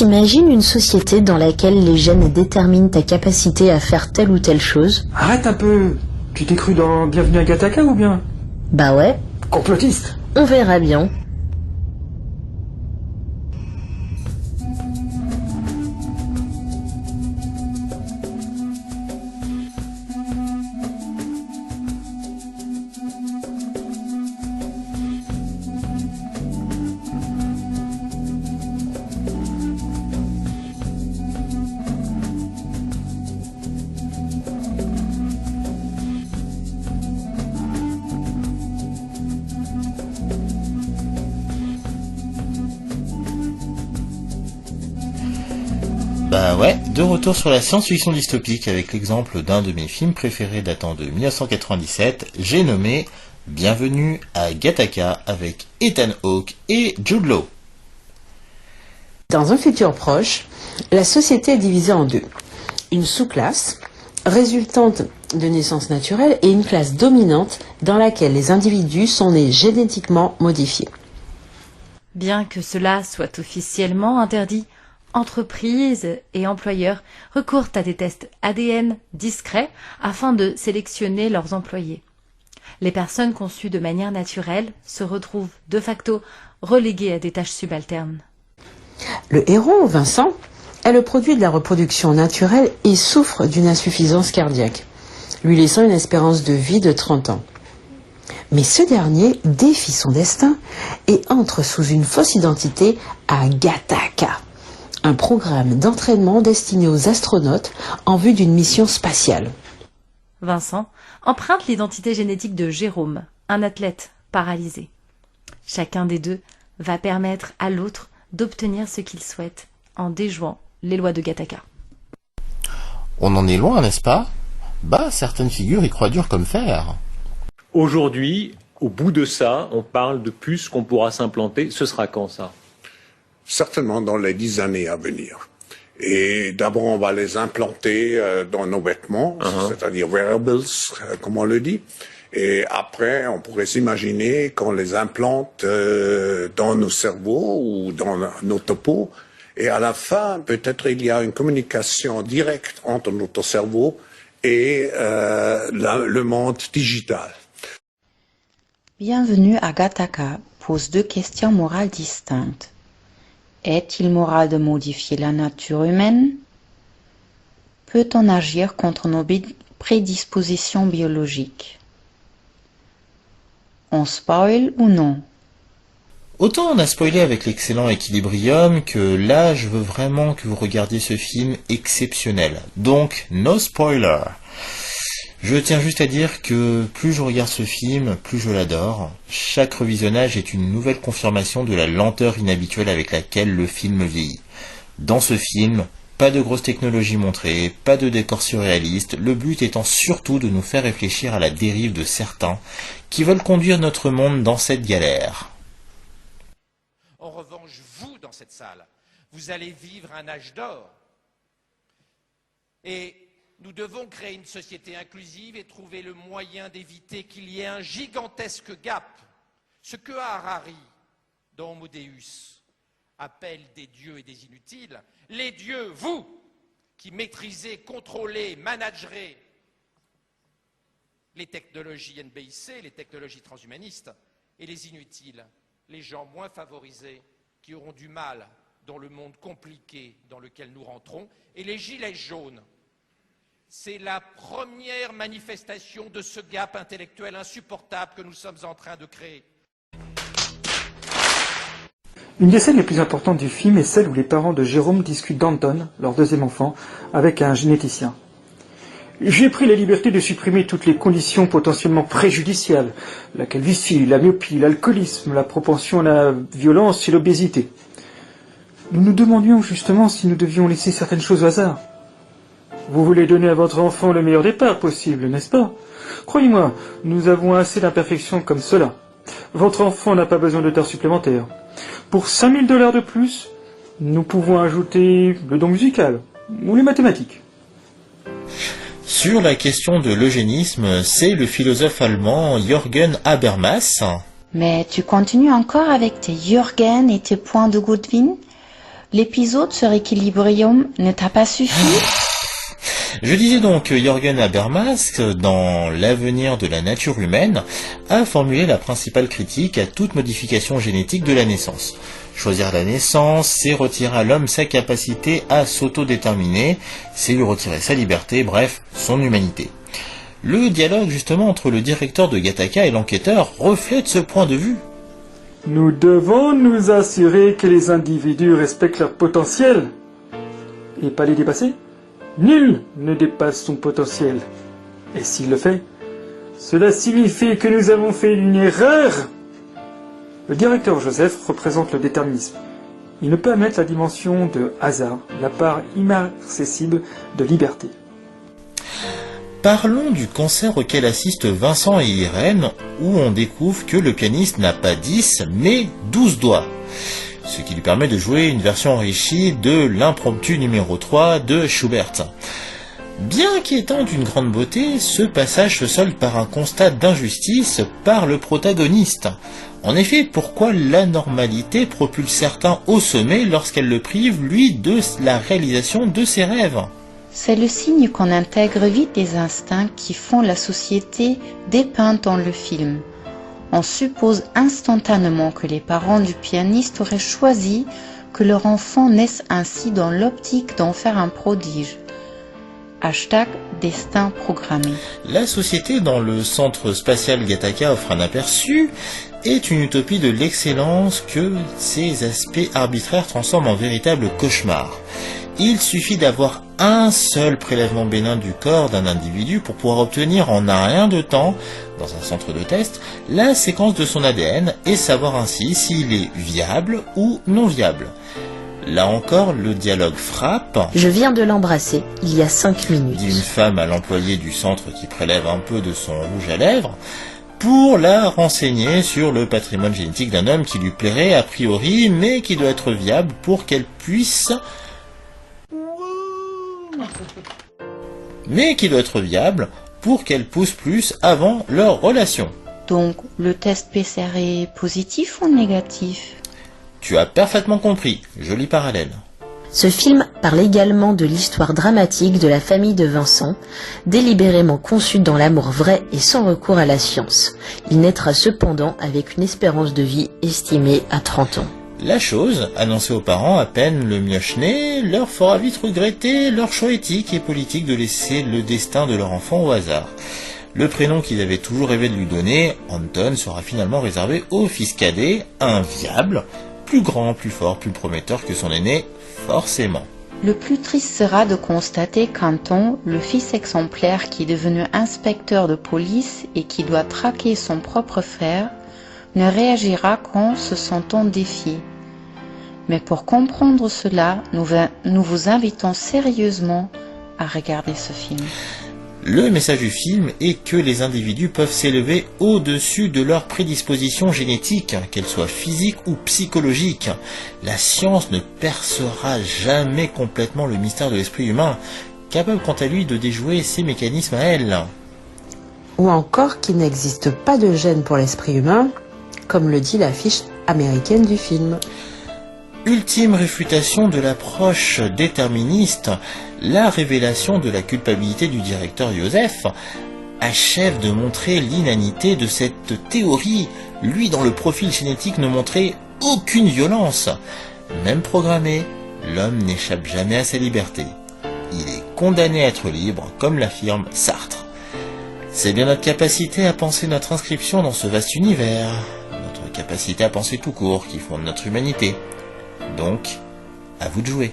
T'imagines une société dans laquelle les gènes déterminent ta capacité à faire telle ou telle chose? Arrête un peu. Tu t'es cru dans Bienvenue à Gattaca ou bien? Bah ouais. Complotiste. On verra bien. Bah ouais, de retour sur la science-fiction dystopique avec l'exemple d'un de mes films préférés datant de 1997, j'ai nommé Bienvenue à Gattaca avec Ethan Hawke et Jude Law. Dans un futur proche, la société est divisée en deux. Une sous-classe, résultante de naissance naturelle, et une classe dominante dans laquelle les individus sont nés génétiquement modifiés. Bien que cela soit officiellement interdit, entreprises et employeurs recourent à des tests ADN discrets afin de sélectionner leurs employés. Les personnes conçues de manière naturelle se retrouvent de facto reléguées à des tâches subalternes. Le héros, Vincent, est le produit de la reproduction naturelle et souffre d'une insuffisance cardiaque, lui laissant une espérance de vie de 30 ans. Mais ce dernier défie son destin et entre sous une fausse identité à Gattaca, un programme d'entraînement destiné aux astronautes en vue d'une mission spatiale. Vincent emprunte l'identité génétique de Jérôme, un athlète paralysé. Chacun des deux va permettre à l'autre d'obtenir ce qu'il souhaite en déjouant les lois de Gattaca. On en est loin, n'est-ce pas? Bah, certaines figures y croient dur comme fer. Aujourd'hui, au bout de ça, on parle de puces qu'on pourra s'implanter. Ce sera quand ça? Certainement dans les 10 années à venir. Et d'abord, on va les implanter dans nos vêtements, c'est-à-dire wearables, comme on le dit. Et après, on pourrait s'imaginer qu'on les implante dans nos cerveaux ou dans notre peau. Et à la fin, peut-être il y a une communication directe entre notre cerveau et le monde digital. Bienvenue à Gattaca pose deux questions morales distinctes. Est-il moral de modifier la nature humaine? Peut-on agir contre nos prédispositions biologiques? On spoil ou non? Autant on a spoilé avec l'excellent Equilibrium que là je veux vraiment que vous regardiez ce film exceptionnel. Donc, no spoiler. Je tiens juste à dire que plus je regarde ce film, plus je l'adore. Chaque revisionnage est une nouvelle confirmation de la lenteur inhabituelle avec laquelle le film vieillit. Dans ce film, pas de grosse technologie montrée, pas de décor surréaliste, le but étant surtout de nous faire réfléchir à la dérive de certains qui veulent conduire notre monde dans cette galère. En revanche, vous, dans cette salle, vous allez vivre un âge d'or. Et nous devons créer une société inclusive et trouver le moyen d'éviter qu'il y ait un gigantesque gap. Ce que Harari, dans Homo Deus, appelle des dieux et des inutiles, les dieux, vous, qui maîtrisez, contrôlez, managerez les technologies NBIC, les technologies transhumanistes, et les inutiles, les gens moins favorisés, qui auront du mal dans le monde compliqué dans lequel nous rentrons, et les gilets jaunes. C'est la première manifestation de ce gap intellectuel insupportable que nous sommes en train de créer. Une des scènes les plus importantes du film est celle où les parents de Jérôme discutent d'Anton, leur deuxième enfant, avec un généticien. J'ai pris la liberté de supprimer toutes les conditions potentiellement préjudiciables, la calvitie, la myopie, l'alcoolisme, la propension à la violence et l'obésité. Nous nous demandions justement si nous devions laisser certaines choses au hasard. Vous voulez donner à votre enfant le meilleur départ possible, n'est-ce pas? Croyez-moi, nous avons assez d'imperfections comme cela. Votre enfant n'a pas besoin de terres supplémentaires. Pour 5 000 $ de plus, nous pouvons ajouter le don musical ou les mathématiques. Sur la question de l'eugénisme, c'est le philosophe allemand Jürgen Habermas. Mais tu continues encore avec tes Jürgen et tes points de Godwin? L'épisode sur Equilibrium ne t'a pas suffi? Je disais donc que Jürgen Habermas, dans L'avenir de la nature humaine, a formulé la principale critique à toute modification génétique de la naissance. Choisir la naissance, c'est retirer à l'homme sa capacité à s'autodéterminer, c'est lui retirer sa liberté, bref, son humanité. Le dialogue justement entre le directeur de Gattaca et l'enquêteur reflète ce point de vue. Nous devons nous assurer que les individus respectent leur potentiel et pas les dépasser. Nul ne dépasse son potentiel. Et s'il le fait, cela signifie que nous avons fait une erreur. Le directeur Joseph représente le déterminisme. Il ne peut admettre la dimension de hasard, la part inaccessible de liberté. Parlons du concert auquel assistent Vincent et Irène, où on découvre que le pianiste n'a pas 10, mais 12 doigts. Ce qui lui permet de jouer une version enrichie de l'impromptu numéro 3 de Schubert. Bien qu'étant d'une grande beauté, ce passage se solde par un constat d'injustice par le protagoniste. En effet, pourquoi l'anormalité propulse certains au sommet lorsqu'elle le prive, lui, de la réalisation de ses rêves ? C'est le signe qu'on intègre vite des instincts qui font la société dépeinte dans le film. On suppose instantanément que les parents du pianiste auraient choisi que leur enfant naisse ainsi dans l'optique d'en faire un prodige. #destin programmé. La société dans le centre spatial Gattaca offre un aperçu, est une utopie de l'excellence que ses aspects arbitraires transforment en véritable cauchemar. Il suffit d'avoir un seul prélèvement bénin du corps d'un individu pour pouvoir obtenir en un rien de temps, dans un centre de test, la séquence de son ADN et savoir ainsi s'il est viable ou non viable. Là encore, le dialogue frappe. Je viens de l'embrasser, il y a 5 minutes. Dit une femme à l'employé du centre qui prélève un peu de son rouge à lèvres, pour la renseigner sur le patrimoine génétique d'un homme qui lui plairait a priori, mais qui doit être viable pour qu'elle puisse... pousse plus avant leur relation. Donc, le test PCR est positif ou négatif? Tu as parfaitement compris, joli parallèle. Ce film parle également de l'histoire dramatique de la famille de Vincent, délibérément conçue dans l'amour vrai et sans recours à la science. Il naîtra cependant avec une espérance de vie estimée à 30 ans. La chose, annoncée aux parents à peine le mioche né, leur fera vite regretter leur choix éthique et politique de laisser le destin de leur enfant au hasard. Le prénom qu'ils avaient toujours rêvé de lui donner, Anton, sera finalement réservé au fils cadet, un viable, plus grand, plus fort, plus prometteur que son aîné, forcément. Le plus triste sera de constater qu'Anton, le fils exemplaire qui est devenu inspecteur de police et qui doit traquer son propre frère, ne réagira qu'en se sentant défié. Mais pour comprendre cela, nous vous invitons sérieusement à regarder ce film. Le message du film est que les individus peuvent s'élever au-dessus de leurs prédispositions génétiques, qu'elles soient physiques ou psychologiques. La science ne percera jamais complètement le mystère de l'esprit humain, capable quant à lui de déjouer ses mécanismes à elle. Ou encore qu'il n'existe pas de gène pour l'esprit humain, comme le dit l'affiche américaine du film. Ultime réfutation de l'approche déterministe, la révélation de la culpabilité du directeur Joseph achève de montrer l'inanité de cette théorie, lui dont le profil génétique ne montrait aucune violence. Même programmé, l'homme n'échappe jamais à sa liberté. Il est condamné à être libre, comme l'affirme Sartre. C'est bien notre capacité à penser notre inscription dans ce vaste univers, notre capacité à penser tout court qui fonde notre humanité. Donc, à vous de jouer.